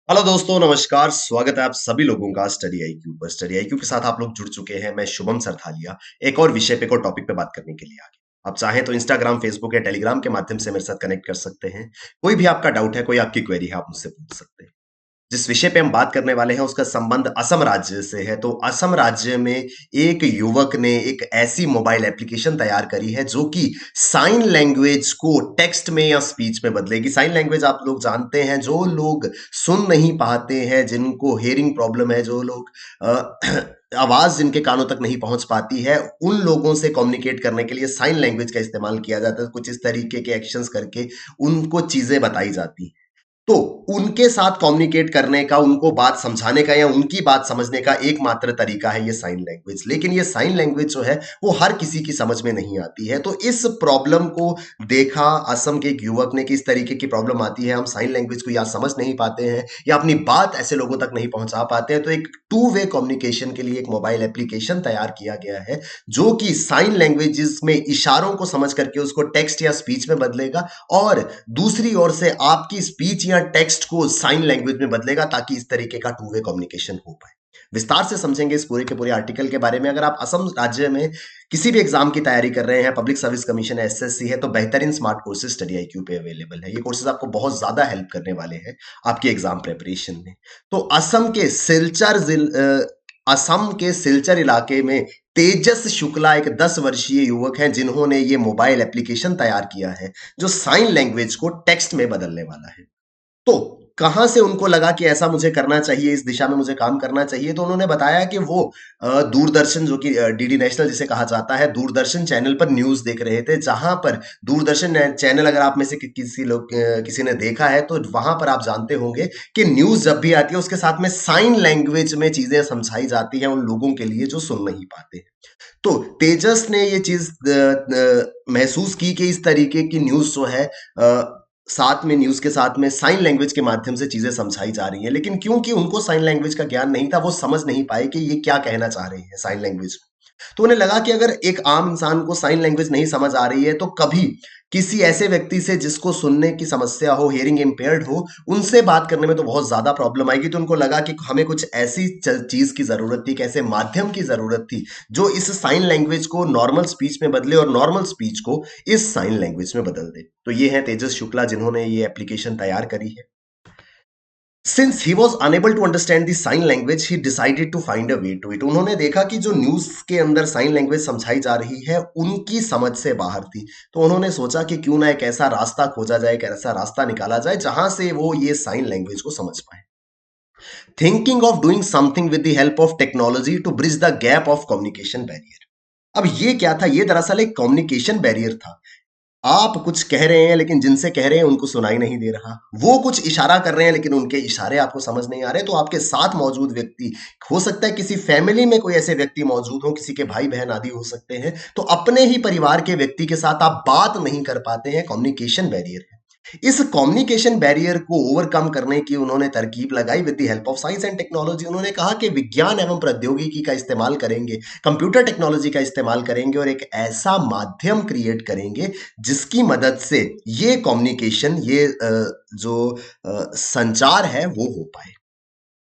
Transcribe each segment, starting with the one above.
Hello दोस्तों, नमस्कार। स्वागत है आप सभी लोगों का स्टडी आईक्यू पर। स्टडी आईक्यू के साथ आप लोग जुड़ चुके हैं। मैं शुभम सरथालिया एक और विषय पे, एक और टॉपिक पे बात करने के लिए आ गया। आप चाहें तो इंस्टाग्राम, फेसबुक या टेलीग्राम के माध्यम से मेरे साथ कनेक्ट कर सकते हैं। कोई भी आपका डाउट है, कोई आपकी क्वेरी है, आप मुझसे पूछ सकते हैं। जिस विषय पे हम बात करने वाले हैं उसका संबंध असम राज्य से है। तो असम राज्य में एक युवक ने एक ऐसी मोबाइल एप्लीकेशन तैयार करी है जो कि साइन लैंग्वेज को टेक्स्ट में या स्पीच में बदलेगी। साइन लैंग्वेज आप लोग जानते हैं, जो लोग सुन नहीं पाते हैं, जिनको हेयरिंग प्रॉब्लम है, जो लोग आवाज जिनके कानों तक नहीं पहुंच पाती है, उन लोगों से कम्युनिकेट करने के लिए साइन लैंग्वेज का इस्तेमाल किया जाता है। कुछ इस तरीके के एक्शंस करके उनको चीजें बताई जाती हैं। तो उनके साथ कम्युनिकेट करने का, उनको बात समझाने का या उनकी बात समझने का एकमात्र तरीका है ये साइन लैंग्वेज। लेकिन ये साइन लैंग्वेज जो है वो हर किसी की समझ में नहीं आती है। तो इस प्रॉब्लम को देखा असम के एक युवक ने कि इस तरीके की प्रॉब्लम आती है, हम साइन लैंग्वेज को या समझ नहीं पाते हैं या अपनी बात ऐसे लोगों तक नहीं पहुंचा पाते हैं। तो एक टू वे कम्युनिकेशन के लिए एक मोबाइल एप्लीकेशन तैयार किया गया है जो कि साइन लैंग्वेजेस में इशारों को समझ करके उसको टेक्स्ट या स्पीच में बदलेगा, और दूसरी ओर से आपकी स्पीच या टेक्स्ट को साइन लैंग्वेज में बदलेगा, ताकि इस तरीके का टू वे कम्युनिकेशन हो पाए। विस्तार से समझेंगे इस पूरे के पूरे आर्टिकल के बारे में। अगर आप असम राज्य में किसी भी एग्जाम की तैयारी कर रहे हैं, पब्लिक सर्विस कमीशन है, एसएससी है, तो बेहतरीन स्मार्ट कोर्सेज स्टडी आईक्यू पे अवेलेबल है। ये कोर्सेज आपको बहुत ज्यादा हेल्प करने वाले हैं आपके एग्जाम प्रिपरेशन में। तो असम के सिलचर इलाके में तेजस शुक्ला एक 10 वर्षीय युवक हैं जिन्होंने ये मोबाइल एप्लीकेशन तैयार किया है जो साइन लैंग्वेज को टेक्स्ट में बदलने वाला है। तो कहाँ से उनको लगा कि ऐसा मुझे करना चाहिए, इस दिशा में मुझे काम करना चाहिए? तो उन्होंने बताया कि वो दूरदर्शन, जो कि डीडी नेशनल जिसे कहा जाता है, दूरदर्शन चैनल पर न्यूज़ देख रहे थे, जहाँ पर दूरदर्शन चैनल, अगर आप में से किसी ने देखा है तो वहाँ पर आप जानते होंगे कि न्यूज़ जब भी आती है उसके साथ में साइन लैंग्वेज में चीज़ें समझाई जाती हैं उन लोगों के लिए जो सुन नहीं पाते। तो तेजस ने ये चीज़ महसूस की कि इस तरीके की न्यूज़ जो है, साथ में न्यूज़ के साथ में साइन लैंग्वेज के माध्यम से चीज़ें समझाई जा रही हैं। लेकिन क्योंकि उनको साइन लैंग्वेज का ज्ञान नहीं था, वो समझ नहीं पाए कि ये क्या कहना चाह रहे हैं साइन लैंग्वेज में। तो उन्हें लगा कि अगर एक आम इंसान को साइन लैंग्वेज नहीं समझ आ रही है, तो कभी किसी ऐसे व्यक्ति से जिसको सुनने की समस्या हो, हियरिंग इम्पेयर्ड हो, उनसे बात करने में तो बहुत ज़्यादा प्रॉब्लम आएगी। तो उनको लगा कि हमें कुछ ऐसी चीज़ की ज़रूरत थी, एक ऐसे माध्यम की ज़रूरत थी जो इस साइन लैंग्वेज को नॉर्मल स्पीच में बदले और नॉर्मल स्पीच को इस साइन लैंग्वेज में बदल दे। तो ये है तेजस शुक्ला जिन्होंने ये एप्लीकेशन तैयार करी है। Since he was unable to understand the sign language, he decided to find a way to it. उन्होंने देखा कि जो न्यूज़ के अंदर साइन लैंग्वेज समझाई जा रही है, उनकी समझ से बाहर थी। तो उन्होंने सोचा कि क्यों ना एक ऐसा रास्ता खोजा जाए, एक ऐसा रास्ता निकाला जाए जहां से वो ये साइन लैंग्वेज को समझ पाए। Thinking of doing something with the help of technology to bridge the gap of communication barrier. अब ये क्या था? ये दरअसल एक कम्युनिकेशन बैरियर था। आप कुछ कह रहे हैं लेकिन जिनसे कह रहे हैं उनको सुनाई नहीं दे रहा। वो कुछ इशारा कर रहे हैं लेकिन उनके इशारे आपको समझ नहीं आ रहे। तो आपके साथ मौजूद व्यक्ति, हो सकता है किसी फैमिली में कोई ऐसे व्यक्ति मौजूद हो, किसी के भाई बहन आदि हो सकते हैं, तो अपने ही परिवार के व्यक्ति के साथ आप बात नहीं कर पाते हैं। कम्युनिकेशन बैरियर है। इस कम्युनिकेशन बैरियर को ओवरकम करने की उन्होंने तरकीब लगाई with the help of science and technology. उन्होंने कहा कि विज्ञान एवं प्रौद्योगिकी का इस्तेमाल करेंगे, कंप्यूटर टेक्नोलॉजी का इस्तेमाल करेंगे और एक ऐसा माध्यम क्रिएट करेंगे जिसकी मदद से ये कम्युनिकेशन, ये जो संचार है वो हो पाए।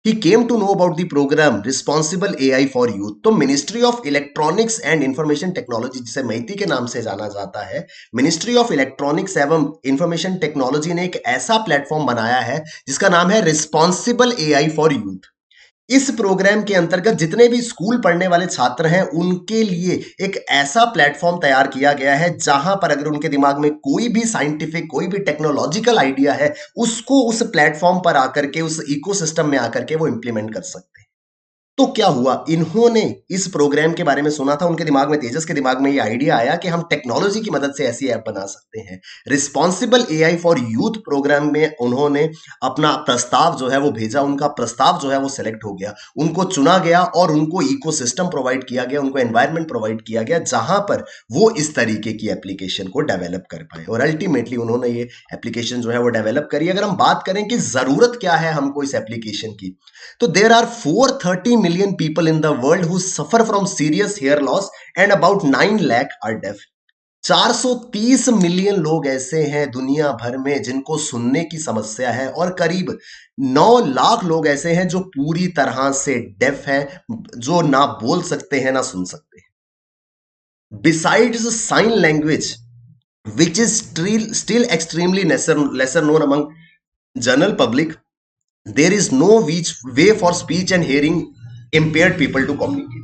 He came to know about the program Responsible AI for Youth। तो ministry of electronics and information technology, जिसे मैती के नाम से जाना जाता है, मिनिस्ट्री ऑफ इलेक्ट्रॉनिक्स एवं इंफॉर्मेशन टेक्नोलॉजी ने एक ऐसा प्लेटफॉर्म बनाया है जिसका नाम है रिस्पॉन्सिबल एआई फॉर यूथ। इस प्रोग्राम के अंतर्गत जितने भी स्कूल पढ़ने वाले छात्र हैं उनके लिए एक ऐसा प्लेटफॉर्म तैयार किया गया है जहां पर अगर उनके दिमाग में कोई भी साइंटिफिक, कोई भी टेक्नोलॉजिकल आइडिया है, उसको उस प्लेटफॉर्म पर आकर के, उस इकोसिस्टम में आकर के वो इंप्लीमेंट कर सकते हैं। तो क्या हुआ, इन्होंने इस प्रोग्राम के बारे में सुना था, उनके दिमाग में, तेजस के दिमाग में ये आइडिया आया कि हम टेक्नोलॉजी की मदद से ऐसी ऐप बना सकते हैं। Responsible AI for youth program में उन्होंने अपना प्रस्ताव जो है वो भेजा, उनका प्रस्ताव जो है वो सिलेक्ट हो गया, उनको चुना गया और उनको इकोसिस्टम प्रोवाइड किया गया, उनको एनवायरनमेंट प्रोवाइड किया गया जहां पर वो इस तरीके की एप्लीकेशन को डेवलप कर पाए। और अल्टीमेटली उन्होंने ये एप्लीकेशन जो है वो डेवलप करी। अगर हम बात करें कि जरूरत क्या है हमको इस एप्लीकेशन की, तो there are 430 million people in the world who suffer from serious hair loss and about 9 lakh are deaf। 430 million लोग ऐसे हैं दुनिया भर में जिनको सुनने की समस्या है और करीब 9 लाख लोग ऐसे हैं जो पूरी तरह से डेफ हैं, जो ना बोल सकते हैं ना सुन सकते हैं। Besides sign language which is still extremely lesser known among general public, there is no way for speech and hearing impaired people to communicate.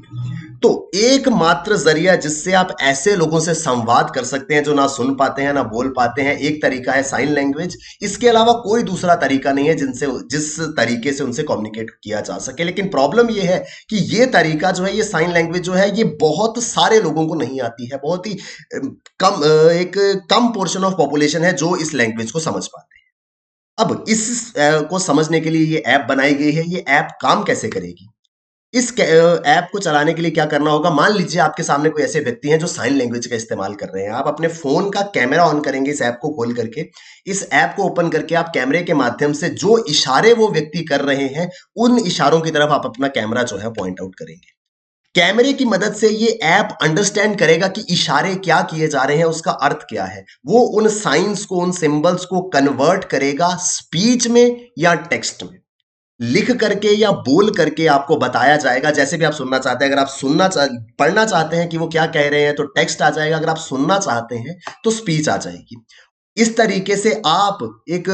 तो एकमात्र जरिया जिससे आप ऐसे लोगों से संवाद कर सकते हैं जो ना सुन पाते हैं ना बोल पाते हैं, एक तरीका है साइन लैंग्वेज। इसके अलावा कोई दूसरा तरीका नहीं है जिस तरीके से उनसे कम्युनिकेट किया जा सके। लेकिन प्रॉब्लम यह है कि ये तरीका जो है, ये साइन लैंग्वेज जो है, ये बहुत सारे लोगों को नहीं आती है। बहुत ही एक कम पोर्शन ऑफ पॉपुलेशन है जो इस लैंग्वेज को समझ पाते हैं। अब इस को समझने के लिए ये ऐप बनाई गई है। ये ऐप काम कैसे करेगी? इस ऐप को चलाने के लिए क्या करना होगा? मान लीजिए आपके सामने कोई ऐसे व्यक्ति हैं जो साइन लैंग्वेज का इस्तेमाल कर रहे हैं। आप अपने फोन का कैमरा ऑन करेंगे, इस ऐप को खोल करके, इस ऐप को ओपन करके आप कैमरे के माध्यम से जो इशारे वो व्यक्ति कर रहे हैं, उन इशारों की तरफ आप अपना कैमरा जो है पॉइंट आउट करेंगे। कैमरे की मदद से ये ऐप अंडरस्टैंड करेगा कि इशारे क्या किए जा रहे हैं, उसका अर्थ क्या है। वो उन साइंस को, उन सिंबल्स को कन्वर्ट करेगा स्पीच में या टेक्स्ट में। लिख करके या बोल करके आपको बताया जाएगा, जैसे भी आप सुनना चाहते हैं। अगर आप पढ़ना चाहते हैं कि वो क्या कह रहे हैं तो टेक्स्ट आ जाएगा, अगर आप सुनना चाहते हैं तो स्पीच आ जाएगी। इस तरीके से आप एक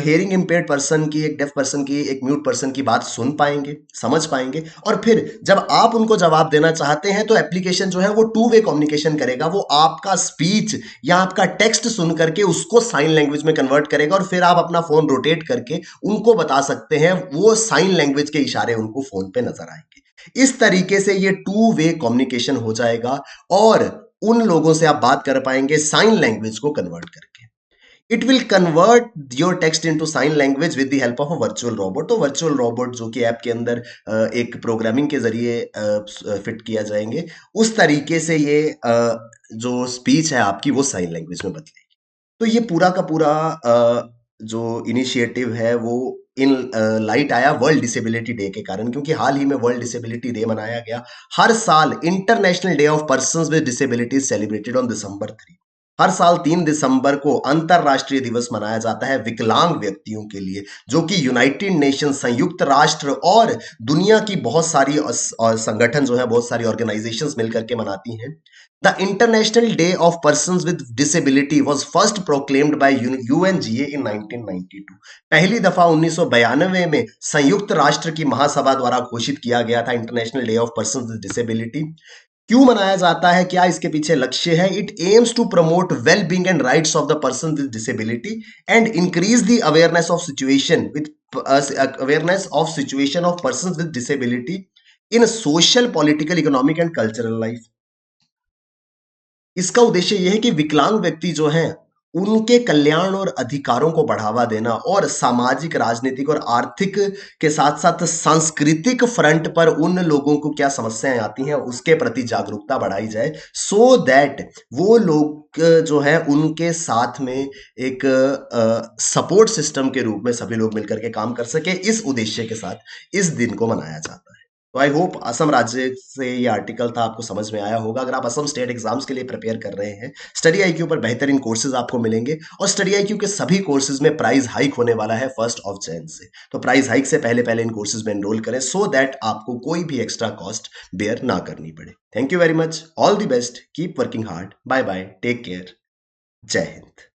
हेयरिंग इम्पेयर्ड पर्सन की, एक डेफ पर्सन की, एक म्यूट पर्सन की बात सुन पाएंगे, समझ पाएंगे। और फिर जब आप उनको जवाब देना चाहते हैं तो एप्लीकेशन जो है वो टू वे कम्युनिकेशन करेगा। वो आपका स्पीच या आपका टेक्स्ट सुन करके उसको साइन लैंग्वेज में कन्वर्ट करेगा और फिर आप अपना फोन रोटेट करके उनको बता सकते हैं। वो साइन लैंग्वेज के इशारे उनको फोन पे नजर आएंगे। इस तरीके से ये टू वे कम्युनिकेशन हो जाएगा और उन लोगों से आप बात कर पाएंगे साइन लैंग्वेज को कन्वर्ट करके। It will convert your text into sine language with the help of a virtual robot. तो वर्चुअल रोबोट जो कि ऐप के अंदर एक प्रोग्रामिंग के जरिए फिट किया जाएंगे, उस तरीके से ये जो स्पीच है आपकी वो साइन लैंग्वेज में बदलेगी। तो ये पूरा का पूरा जो इनिशिएटिव है वो इन लाइट आया वर्ल्ड डिसेबिलिटी डे के कारण, क्योंकि हाल ही में वर्ल्ड डिसेबिलिटी डे मनाया गया। हर साल international Day of Persons with disabilities celebrated on December 3। हर साल 3 दिसंबर को अंतरराष्ट्रीय दिवस मनाया जाता है विकलांग व्यक्तियों के लिए, जो कि यूनाइटेड नेशन, संयुक्त राष्ट्र और दुनिया की बहुत सारी संगठन जो है, बहुत सारी ऑर्गेनाइजेशंस मिलकर के मनाती हैं। The International Day of Persons with Disability was first proclaimed by UNGA in 1992। पहली दफा 1992 में संयुक्त राष्ट्र की महासभा द्वारा घोषित किया गया था International Day of Persons with Disability. क्यों मनाया जाता है, क्या इसके पीछे लक्ष्य है? It aims to promote well being and rights of the person with disability and increase the awareness of situation of person with disability in social, political, economic and cultural life. इसका उद्देश्य यह है कि विकलांग व्यक्ति जो हैं उनके कल्याण और अधिकारों को बढ़ावा देना और सामाजिक, राजनीतिक और आर्थिक के साथ साथ सांस्कृतिक फ्रंट पर उन लोगों को क्या समस्याएं आती हैं उसके प्रति जागरूकता बढ़ाई जाए, सो दैट वो लोग जो है उनके साथ में एक सपोर्ट सिस्टम के रूप में सभी लोग मिलकर के काम कर सके। इस उद्देश्य के साथ इस दिन को मनाया जाता है। तो आई होप असम राज्य से ये आर्टिकल था आपको समझ में आया होगा। अगर आप असम स्टेट एग्जाम्स के लिए प्रिपेयर कर रहे हैं, स्टडी IQ पर बेहतरीन कोर्सेज आपको मिलेंगे और स्टडी IQ के सभी कोर्सेज में प्राइस हाइक होने वाला है 1 Jan से। तो प्राइस हाइक से पहले पहले इन कोर्सेज में एनरोल करें सो दैट आपको कोई भी एक्स्ट्रा कॉस्ट बेयर ना करनी पड़े। Thank you very much, all the best, keep working hard, bye bye, take care, Jai Hind.